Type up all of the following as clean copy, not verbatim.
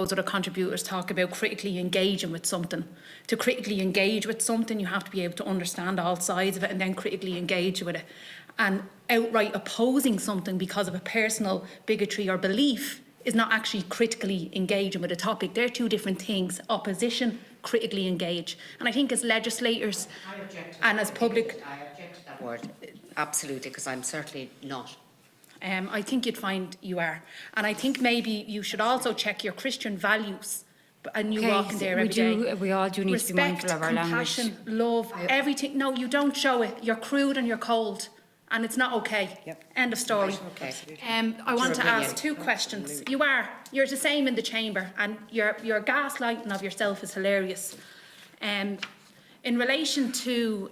other contributors talk about critically engaging with something. To critically engage with something, you have to be able to understand all sides of it and then critically engage with it. And outright opposing something because of a personal bigotry or belief is not actually critically engaging with a topic. They're two different things. Opposition, critically engage. And I think as legislators and as public... I object to that word, absolutely, because I'm certainly not. I think you'd find you are. And I think maybe you should also check your Christian values. And you walk in there every day. We all do need to be mindful of our compassion, language. love, everything. No, you don't show it. You're crude and you're cold. And it's not okay. Yep. End of story. Okay. I want to ask two questions. You're the same in the chamber, and your gaslighting of yourself is hilarious. In relation to...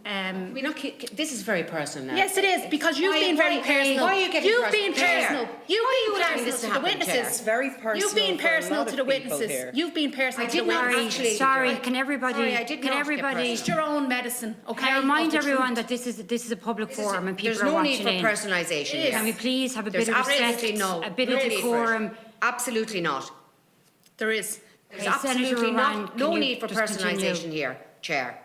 This is very personal now. Yes, it is, because you've been very personal. Why are you getting You've been personal. You've been allowing personal this to to the happen, witnesses. Chair? It's very personal. You've been for a personal lot to of the people witnesses. here. You've been personal I to the did not witnesses. actually. Sorry, can everybody, Sorry, I did can not everybody, It's your own medicine, okay? I remind of the everyone truth. that this is a public forum and people There's are no watching need for in. personalisation here. Can we please have a There's bit of respect, absolutely a bit of no need for it. decorum? Absolutely not. There is. There's Okay, Senator absolutely Moran, no can you need for just continue? personalisation here, Chair.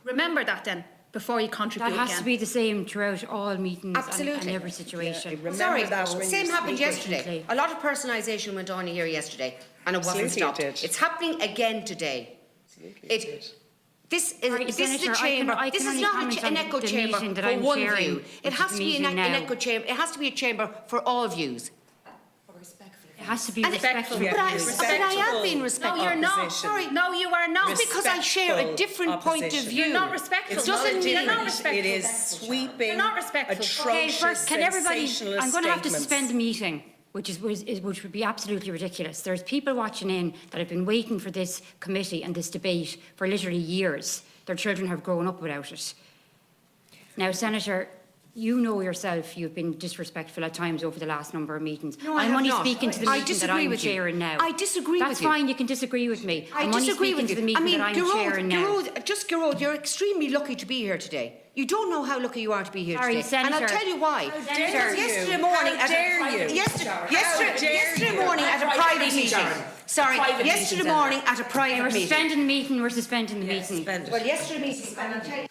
Remember that then, before you contribute That has again. to be the same throughout all meetings and Absolutely. every situation. Remember Sorry, that when same you happened speak. yesterday. Definitely. A lot of personalisation went on here yesterday, and it wasn't Absolutely stopped. it did. It's happening again today. This is the Senator, chamber. I This can is only not comment an on echo the chamber meeting that for I'm one chairing, view. which It is has the to be an meeting now. echo chamber. It has to be a chamber for all views. It has to be And respectful. Yeah, But I am being No, respectful. you're not. Opposition. Sorry. No, you are not. Because I share a different point of opposition. view. You're not respectful. It's doesn't not mean- You're not different. respectful. It is sweeping, You're not respectful. Okay, atrocious, first, can everybody, sensationalist I'm going to have to statements. suspend the meeting, which would be absolutely ridiculous. There's people watching in that have been waiting for this committee and this debate for literally years. Their children have grown up without it. Now, Senator, you know yourself you've been disrespectful at times over the last number of meetings. No, I I'm have only not. speaking to the I meeting that disagree I'm with you. chairing now. I disagree That's with you. fine, you can disagree with me. I I'm only disagree speaking with to you. the meeting that I'm chairing now. Garrod, you're extremely lucky to be here today. You don't know how lucky you are to be here Sorry, today. Senator. And I'll tell you why. dare Because you? yesterday morning How dare you? yesterday morning at a private meeting. Sorry, yesterday morning at a Okay, private we're meeting. suspending the meeting, we're suspending the meeting. Well, yesterday meeting, and I'll tell you